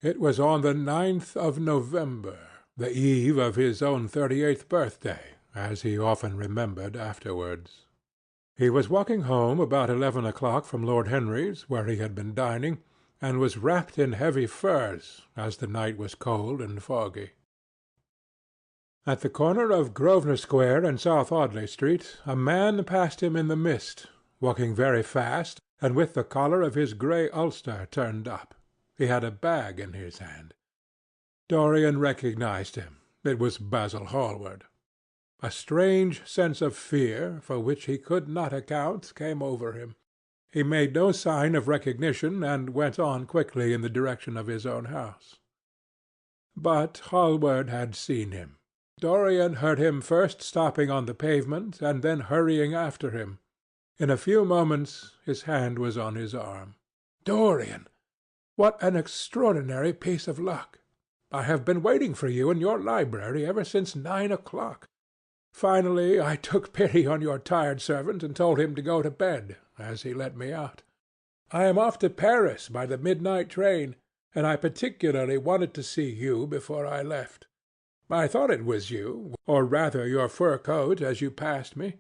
It was on the 9th of November, the eve of his own 38th birthday, as he often remembered afterwards. He was walking home about 11 o'clock from Lord Henry's, where he had been dining, and was wrapped in heavy furs, as the night was cold and foggy. At the corner of Grosvenor Square and South Audley Street a man passed him in the mist, walking very fast, and with the collar of his grey ulster turned up. He had a bag in his hand. Dorian recognized him. It was Basil Hallward. A strange sense of fear, for which he could not account, came over him. He made no sign of recognition, and went on quickly in the direction of his own house. But Hallward had seen him. Dorian heard him first stopping on the pavement, and then hurrying after him. In a few moments his hand was on his arm. "Dorian! What an extraordinary piece of luck! I have been waiting for you in your library ever since 9 o'clock. Finally I took pity on your tired servant and told him to go to bed, as he let me out. I am off to Paris by the midnight train, and I particularly wanted to see you before I left. I thought it was you, or rather your fur coat, as you passed me,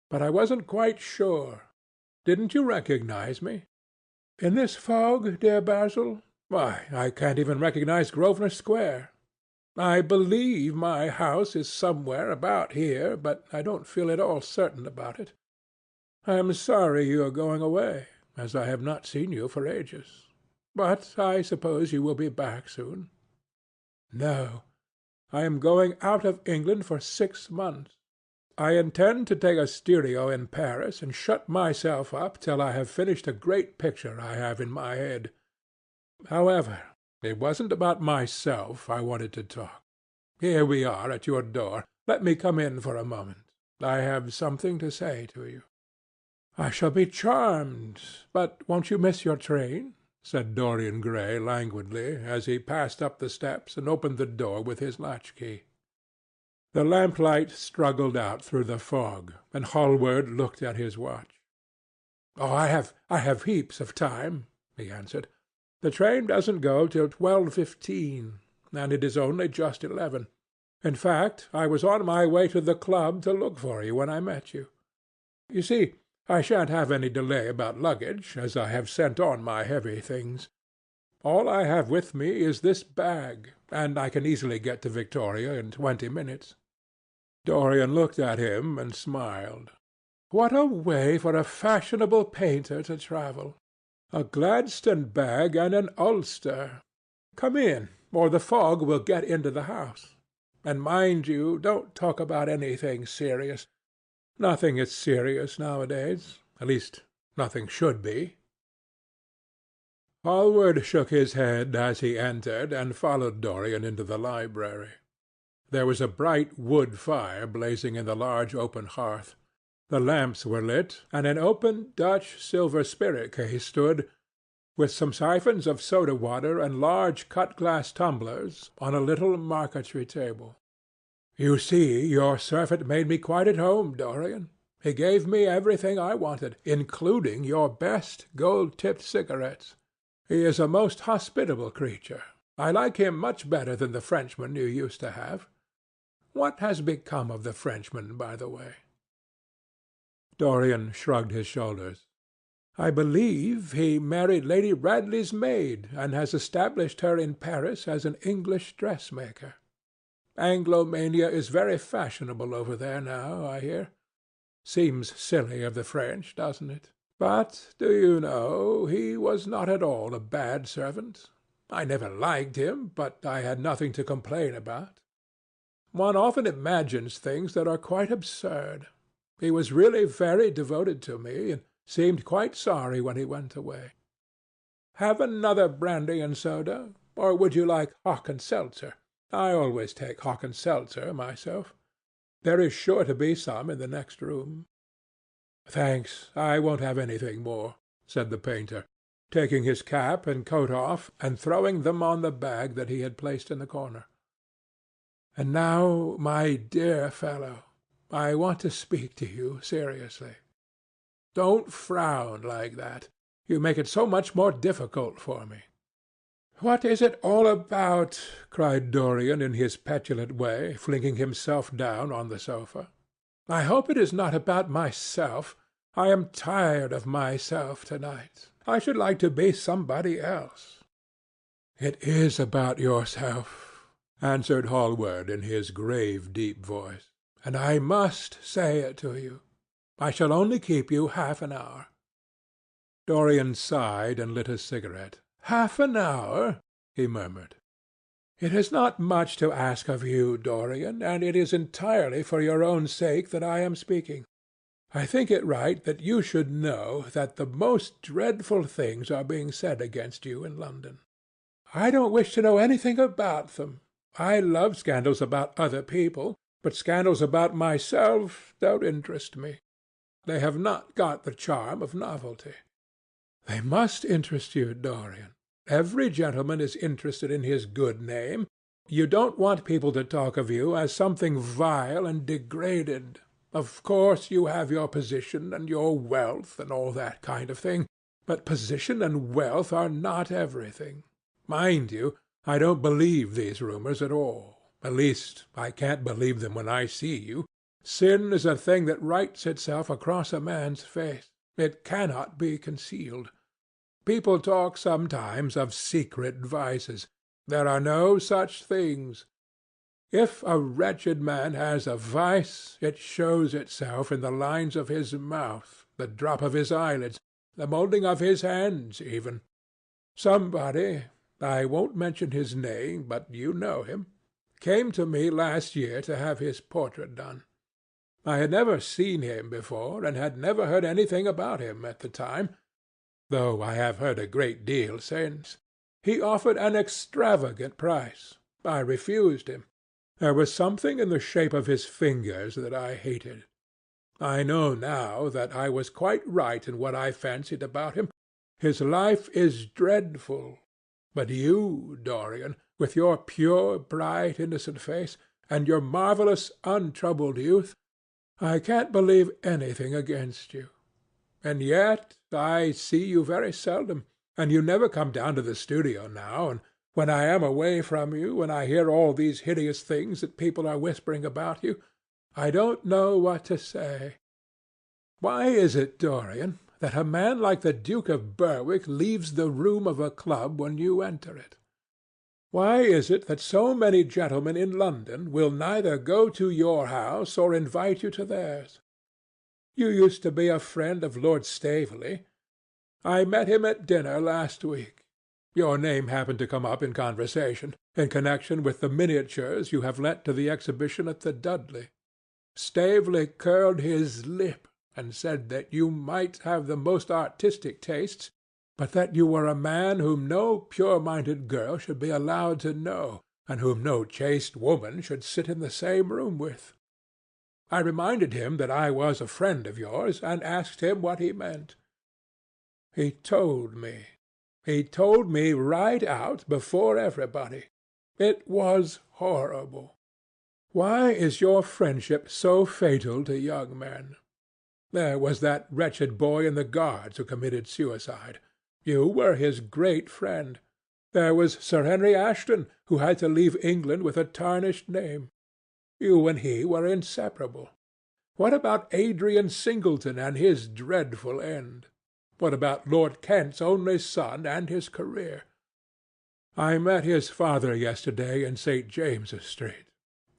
but I wasn't quite sure. Didn't you recognize me? In this fog, dear Basil? Why, I can't even recognize Grosvenor Square. I believe my house is somewhere about here, but I don't feel at all certain about it. I am sorry you are going away, as I have not seen you for ages. But I suppose you will be back soon. No, I am going out of England for 6 months. I intend to take a studio in Paris and shut myself up till I have finished a great picture I have in my head. However, it wasn't about myself I wanted to talk. Here we are at your door. Let me come in for a moment. I have something to say to you." "I shall be charmed. But won't you miss your train?" said Dorian Gray languidly, as he passed up the steps and opened the door with his latchkey. The lamplight struggled out through the fog, and Hallward looked at his watch. "Oh, I have heaps of time," he answered. "The train doesn't go till 12:15, and it is only just 11. In fact, I was on my way to the club to look for you when I met you. You see, I shan't have any delay about luggage, as I have sent on my heavy things. All I have with me is this bag, and I can easily get to Victoria in 20 minutes. Dorian looked at him and smiled. What a way for a fashionable painter to travel! A Gladstone bag and an ulster. Come in, or the fog will get into the house. And mind you, don't talk about anything serious. Nothing is serious nowadays. At least, nothing should be." Hallward shook his head as he entered, and followed Dorian into the library. There was a bright wood fire blazing in the large open hearth. The lamps were lit, and an open Dutch silver spirit case stood, with some siphons of soda-water and large cut-glass tumblers, on a little marquetry table. "You see, your servant made me quite at home, Dorian. He gave me everything I wanted, including your best gold-tipped cigarettes. He is a most hospitable creature. I like him much better than the Frenchman you used to have. What has become of the Frenchman, by the way?" Dorian shrugged his shoulders. "I believe he married Lady Radley's maid, and has established her in Paris as an English dressmaker. Anglomania is very fashionable over there now, I hear. Seems silly of the French, doesn't it? But, do you know, he was not at all a bad servant. I never liked him, but I had nothing to complain about. One often imagines things that are quite absurd. He was really very devoted to me, and seemed quite sorry when he went away. Have another brandy and soda, or would you like hock and seltzer? I always take hock and seltzer myself. There is sure to be some in the next room." "Thanks, I won't have anything more," said the painter, taking his cap and coat off, and throwing them on the bag that he had placed in the corner. "And now, my dear fellow, I want to speak to you seriously. Don't frown like that. You make it so much more difficult for me. "What is it all about?" cried Dorian in his petulant way, flinging himself down on the sofa. "I hope it is not about myself. I am tired of myself to-night. I should like to be somebody else." "It is about yourself," answered Hallward in his grave, deep voice, "and I must say it to you. I shall only keep you half an hour." Dorian sighed and lit a cigarette. "Half an hour?" he murmured. "It is not much to ask of you, Dorian, and it is entirely for your own sake that I am speaking. I think it right that you should know that the most dreadful things are being said against you in London. I don't wish to know anything about them. I love scandals about other people, but scandals about myself don't interest me. They have not got the charm of novelty." "They must interest you, Dorian. Every gentleman is interested in his good name. You don't want people to talk of you as something vile and degraded. Of course you have your position and your wealth and all that kind of thing, but position and wealth are not everything. Mind you, I don't believe these rumours at all. At least, I can't believe them when I see you. Sin is a thing that writes itself across a man's face. It cannot be concealed. People talk sometimes of secret vices. There are no such things. If a wretched man has a vice, it shows itself in the lines of his mouth, the drop of his eyelids, the moulding of his hands even. Somebody, I won't mention his name, but you know him, came to me last year to have his portrait done. I had never seen him before, and had never heard anything about him at the time, though I have heard a great deal since. He offered an extravagant price. I refused him. There was something in the shape of his fingers that I hated. I know now that I was quite right in what I fancied about him. His life is dreadful. But you, Dorian, with your pure, bright, innocent face, and your marvellous, untroubled youth, I can't believe anything against you. And yet I see you very seldom, and you never come down to the studio now, and when I am away from you, and I hear all these hideous things that people are whispering about you, I don't know what to say. Why is it, Dorian, that a man like the Duke of Berwick leaves the room of a club when you enter it? Why is it that so many gentlemen in London will neither go to your house or invite you to theirs? You used to be a friend of Lord Staveley. I met him at dinner last week. Your name happened to come up in conversation, in connection with the miniatures you have lent to the exhibition at the Dudley. Staveley curled his lip and said that you might have the most artistic tastes, but that you were a man whom no pure-minded girl should be allowed to know, and whom no chaste woman should sit in the same room with. I reminded him that I was a friend of yours, and asked him what he meant. He told me. He told me right out before everybody. It was horrible. Why is your friendship so fatal to young men? There was that wretched boy in the Guards who committed suicide. You were his great friend. There was Sir Henry Ashton, who had to leave England with a tarnished name. You and he were inseparable. What about Adrian Singleton and his dreadful end? What about Lord Kent's only son and his career? I met his father yesterday in St. James's Street.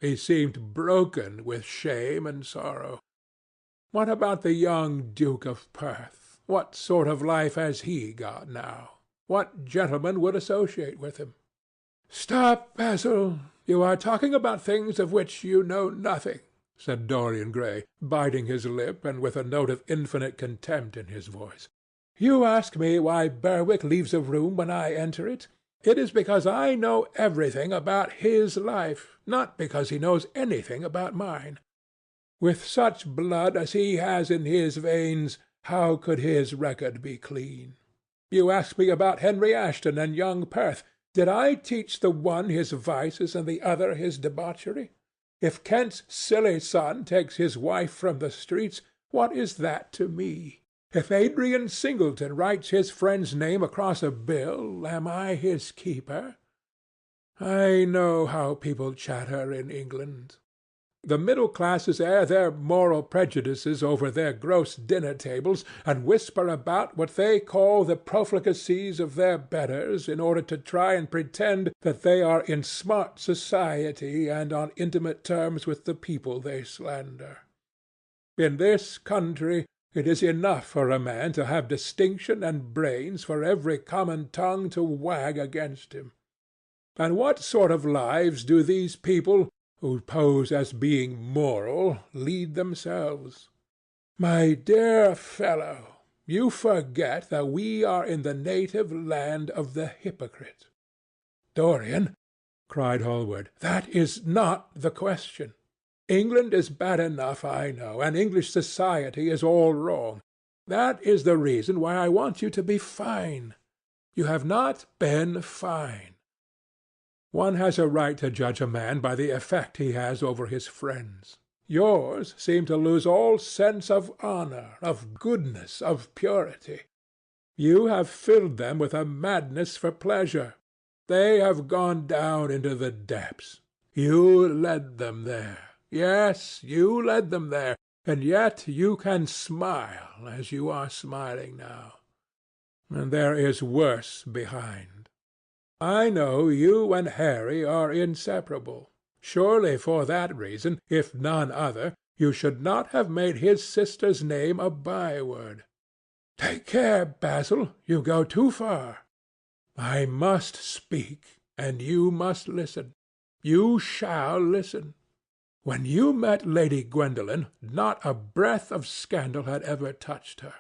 He seemed broken with shame and sorrow. What about the young Duke of Perth? What sort of life has he got now? What gentleman would associate with him? "Stop, Basil. You are talking about things of which you know nothing," said Dorian Gray, biting his lip and with a note of infinite contempt in his voice. "You ask me why Berwick leaves a room when I enter it. It is because I know everything about his life, not because he knows anything about mine. With such blood as he has in his veins, how could his record be clean? You ask me about Henry Ashton and young Perth. Did I teach the one his vices and the other his debauchery? If Kent's silly son takes his wife from the streets, what is that to me? If Adrian Singleton writes his friend's name across a bill, am I his keeper? I know how people chatter in England. The middle classes air their moral prejudices over their gross dinner-tables, and whisper about what they call the profligacies of their betters in order to try and pretend that they are in smart society and on intimate terms with the people they slander. In this country it is enough for a man to have distinction and brains for every common tongue to wag against him. And what sort of lives do these people, who pose as being moral, lead themselves? My dear fellow, you forget that we are in the native land of the hypocrite. Dorian, cried Hallward, that is not the question. England is bad enough, I know, and English society is all wrong. That is the reason why I want you to be fine. You have not been fine. One has a right to judge a man by the effect he has over his friends. Yours seem to lose all sense of honor, of goodness, of purity. You have filled them with a madness for pleasure. They have gone down into the depths. You led them there. Yes, you led them there, and yet you can smile as you are smiling now. And there is worse behind. I know you and Harry are inseparable. Surely for that reason, if none other, you should not have made his sister's name a byword. Take care, Basil, you go too far. I must speak, and you must listen. You shall listen. When you met Lady Gwendolen, not a breath of scandal had ever touched her.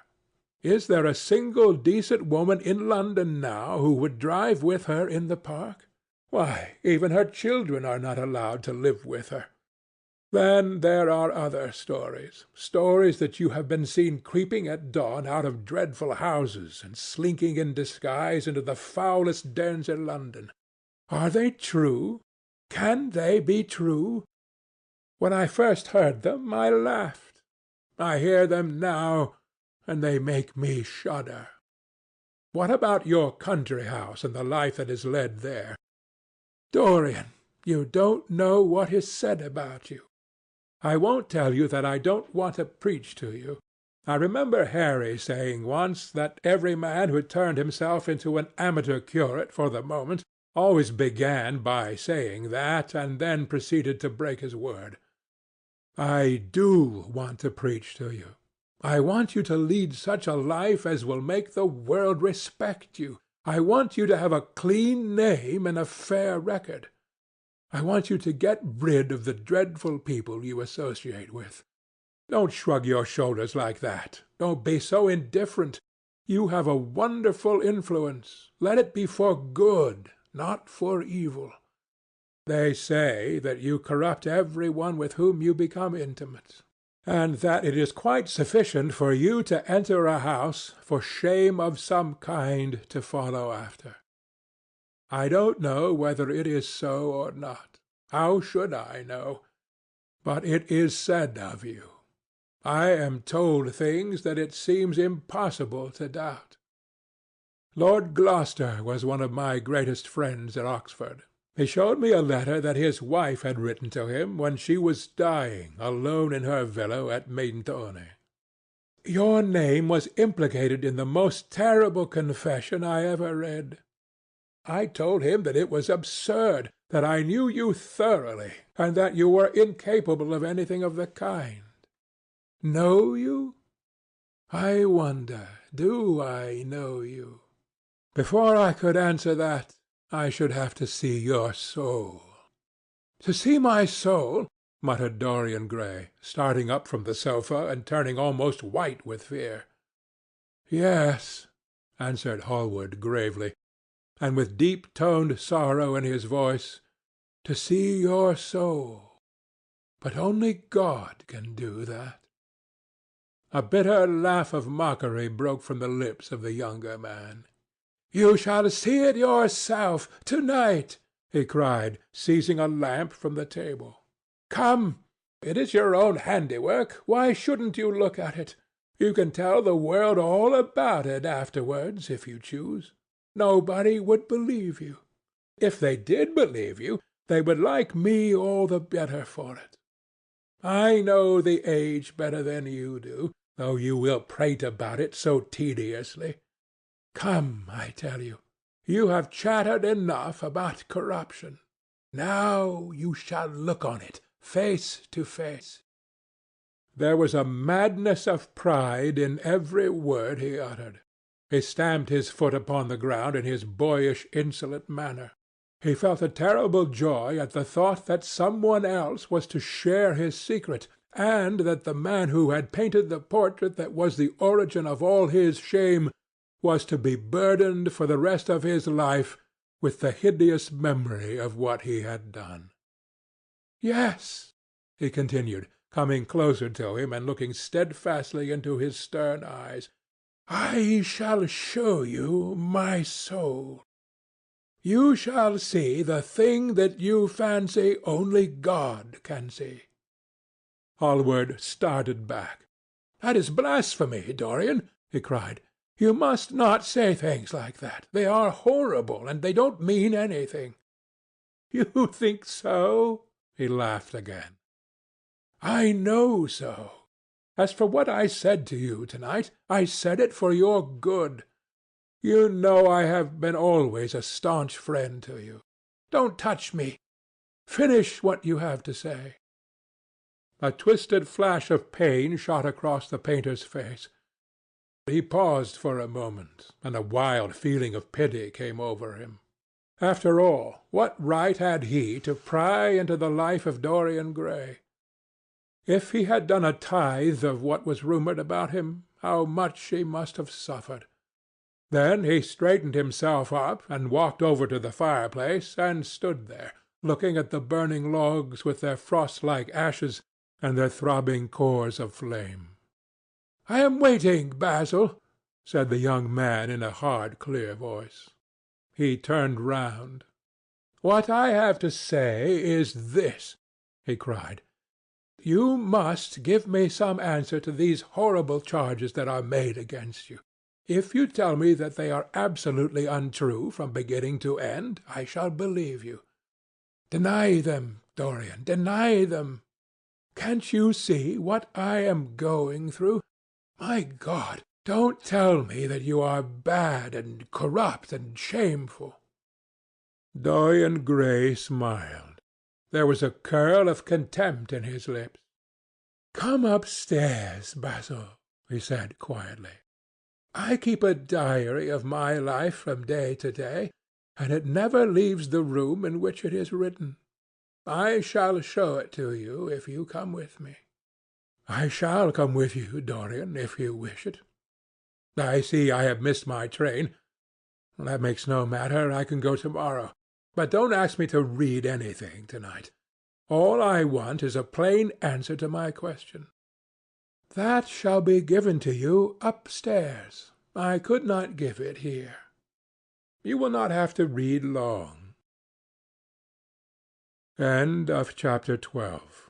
Is there a single decent woman in London now who would drive with her in the park? Why, even her children are not allowed to live with her. Then there are other stories, stories that you have been seen creeping at dawn out of dreadful houses and slinking in disguise into the foulest dens in London. Are they true? Can they be true? When I first heard them, I laughed. I hear them now, and they make me shudder. What about your country house and the life that is led there? Dorian, you don't know what is said about you. I won't tell you that I don't want to preach to you. I remember Harry saying once that every man who turned himself into an amateur curate for the moment always began by saying that, and then proceeded to break his word. I do want to preach to you. I want you to lead such a life as will make the world respect you. I want you to have a clean name and a fair record. I want you to get rid of the dreadful people you associate with. Don't shrug your shoulders like that. Don't be so indifferent. You have a wonderful influence. Let it be for good, not for evil. They say that you corrupt every one with whom you become intimate, and that it is quite sufficient for you to enter a house for shame of some kind to follow after. I don't know whether it is so or not. How should I know? But it is said of you. I am told things that it seems impossible to doubt. Lord Gloucester was one of my greatest friends at Oxford. He showed me a letter that his wife had written to him when she was dying alone in her villa at Mentone. Your name was implicated in the most terrible confession I ever read. I told him that it was absurd, that I knew you thoroughly, and that you were incapable of anything of the kind. Know you? I wonder, do I know you? Before I could answer that, I should have to see your soul. To see my soul? Muttered Dorian Gray, starting up from the sofa and turning almost white with fear. Yes, answered Hallward gravely, and with deep-toned sorrow in his voice, to see your soul. But only God can do that. A bitter laugh of mockery broke from the lips of the younger man. You shall see it yourself, to-night, he cried, seizing a lamp from the table. Come, it is your own handiwork. Why shouldn't you look at it? You can tell the world all about it afterwards, if you choose. Nobody would believe you. If they did believe you, they would like me all the better for it. I know the age better than you do, though you will prate about it so tediously. Come, I tell you, you have chattered enough about corruption. Now you shall look on it, face to face." There was a madness of pride in every word he uttered. He stamped his foot upon the ground in his boyish, insolent manner. He felt a terrible joy at the thought that some one else was to share his secret, and that the man who had painted the portrait that was the origin of all his shame was to be burdened for the rest of his life with the hideous memory of what he had done. "Yes," he continued, coming closer to him and looking steadfastly into his stern eyes, "I shall show you my soul. You shall see the thing that you fancy only God can see." Hallward started back. "That is blasphemy, Dorian," he cried. "You must not say things like that. They are horrible, and they don't mean anything." "You think so?" He laughed again. "I know so. As for what I said to you tonight, I said it for your good. You know I have been always a staunch friend to you. Don't touch me. Finish what you have to say." A twisted flash of pain shot across the painter's face. He paused for a moment, and a wild feeling of pity came over him. After all, what right had he to pry into the life of Dorian Gray? If he had done a tithe of what was rumoured about him, how much he must have suffered! Then he straightened himself up and walked over to the fireplace and stood there, looking at the burning logs with their frost-like ashes and their throbbing cores of flame. "I am waiting, Basil," said the young man in a hard, clear voice. He turned round. "What I have to say is this," he cried. "You must give me some answer to these horrible charges that are made against you. If you tell me that they are absolutely untrue from beginning to end, I shall believe you. Deny them, Dorian, deny them. Can't you see what I am going through? My God, don't tell me that you are bad and corrupt and shameful." Dorian Gray smiled. There was a curl of contempt in his lips. "Come upstairs, Basil," he said quietly. "I keep a diary of my life from day to day, and it never leaves the room in which it is written. I shall show it to you if you come with me." "I shall come with you, Dorian, if you wish it. I see I have missed my train. That makes no matter. I can go to-morrow. But don't ask me to read anything to-night. All I want is a plain answer to my question." "That shall be given to you upstairs. I could not give it here." "You will not have to read long." End of chapter 12.